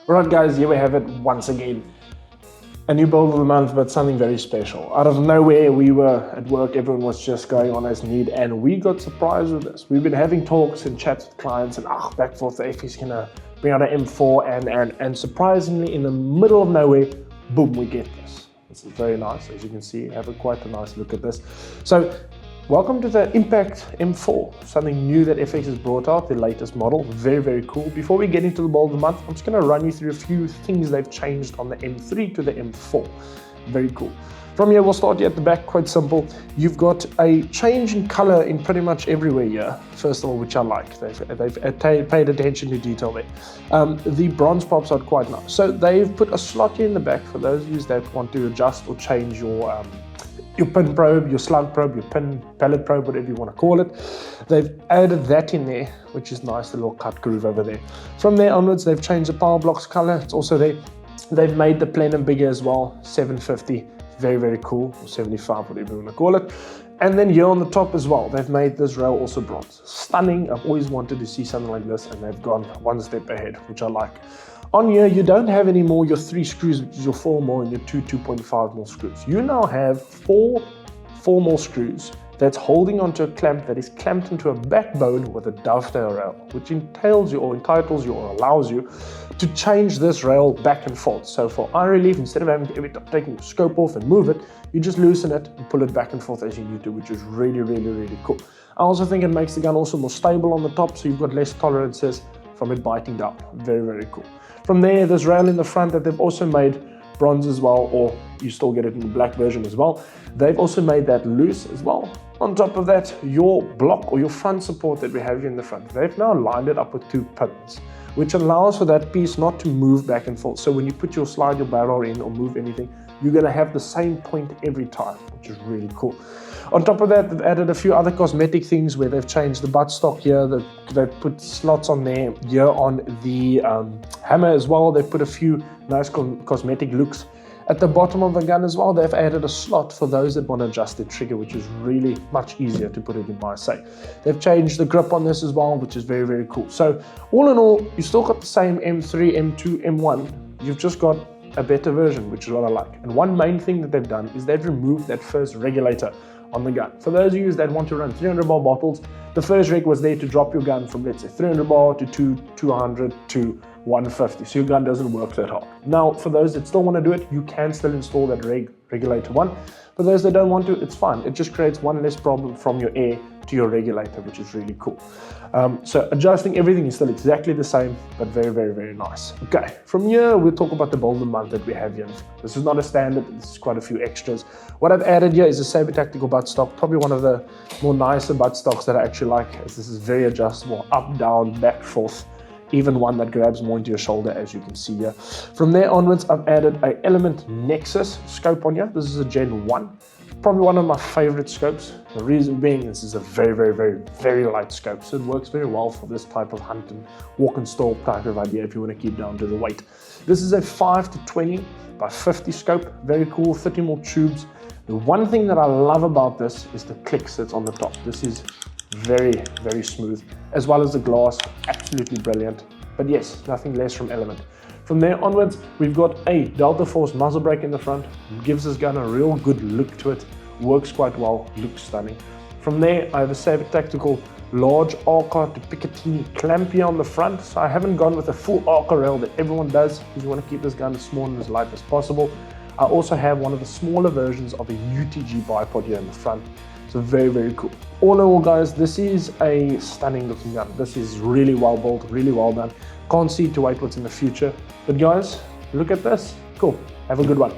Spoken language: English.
Right guys, here we have it once again. A new build of the month, but something very special. Out of nowhere, we were at work, everyone was just going on as need, and we got surprised with this. We've been having talks and chats with clients and back and forth if he's gonna bring out an M4 and surprisingly, in the middle of nowhere, boom, we get this. This is very nice, as you can see, have quite a nice look at this. So, welcome to the Impact M4, something new that FX has brought out, the latest model, very, very cool. Before we get into the build of the month, I'm just gonna run you through a few things they've changed on the M3 to the M4. Very cool. From here, we'll start here at the back, quite simple. You've got a change in color in pretty much everywhere here, first of all, which I like. They've paid attention to detail there. The bronze pops out quite nice. So they've put a slot here in the back for those of you that want to adjust or change your pin probe, your slug probe, your pin pellet probe, whatever you want to call it. They've added that in there, which is nice, the little cut groove over there. From there onwards, they've changed the power blocks color. It's also there. They've made the plenum bigger as well, 750, very, very cool, or 75, whatever you want to call it. And then here on the top as well, they've made this rail also bronze. Stunning, I've always wanted to see something like this, and they've gone one step ahead, which I like. On here, you don't have anymore your 3 screws, which is your 4 mil and your 2.5 mil screws. You now have 4 mil screws that's holding onto a clamp that is clamped into a backbone with a dovetail rail, which entitles you or allows you to change this rail back and forth. So for eye relief, instead of having to every time taking the scope off and move it, you just loosen it and pull it back and forth as you need to, which is really, really, really cool. I also think it makes the gun also more stable on the top, so you've got less tolerances from it biting down. Very, very cool. From there, there's rail in the front that they've also made bronze as well, or you still get it in the black version as well. They've also made that loose as well. On top of that, your block or your front support that we have here in the front, they've now lined it up with 2 pins, which allows for that piece not to move back and forth. So when you put slide your barrel in or move anything, you're gonna have the same point every time, which is really cool. On top of that, they've added a few other cosmetic things where they've changed the buttstock here. They've put slots on there. Here on the hammer as well, they've put a few nice cosmetic looks. At the bottom of the gun as well, they've added a slot for those that want to adjust the trigger, which is really much easier to put it in my say. They've changed the grip on this as well, which is very, very cool. So all in all, you still got the same M3, M2, M1. You've just got a better version, which is what I like. And one main thing that they've done is they've removed that first regulator on the gun. For those of you that want to run 300 bar bottles, the first reg was there to drop your gun from, let's say, 300 bar to 200 to 150, so your gun doesn't work that hard. Now, for those that still want to do it, you can still install that regulator one. For those that don't want to, it's fine. It just creates one less problem from your air to your regulator, which is really cool. So adjusting everything is still exactly the same, but very, very, very nice. Okay, from here, we'll talk about the build of the month that we have here. This is not a standard, this is quite a few extras. What I've added here is a Saber Tactical buttstock, probably one of the more nicer buttstocks that I actually like, as this is very adjustable, up, down, back, forth. Even one that grabs more into your shoulder, as you can see here. From there onwards, I've added a Element Nexus scope on here. This is a Gen 1. Probably one of my favorite scopes. The reason being, this is a very, very, very, very light scope. So it works very well for this type of hunt and walk and stall type of idea if you want to keep down to the weight. This is a 5 to 20 by 50 scope. Very cool, 30 more tubes. The one thing that I love about this is the clicks that's on the top. This is very, very smooth, as well as the glass, absolutely brilliant. But yes, nothing less from Element. From there onwards, we've got a Delta Force muzzle brake in the front. It gives this gun a real good look to it. Works quite well, looks stunning. From there, I have a Saber Tactical large Arca to Picatinny clamp here on the front. So I haven't gone with a full Arca rail that everyone does, because you want to keep this gun as small and as light as possible. I also have one of the smaller versions of a UTG bipod here in the front. So very, very cool. All in all, guys, this is a stunning looking gun. This is really well built, really well done. Can't see to wait what's in the future. But guys, look at this. Cool. Have a good one.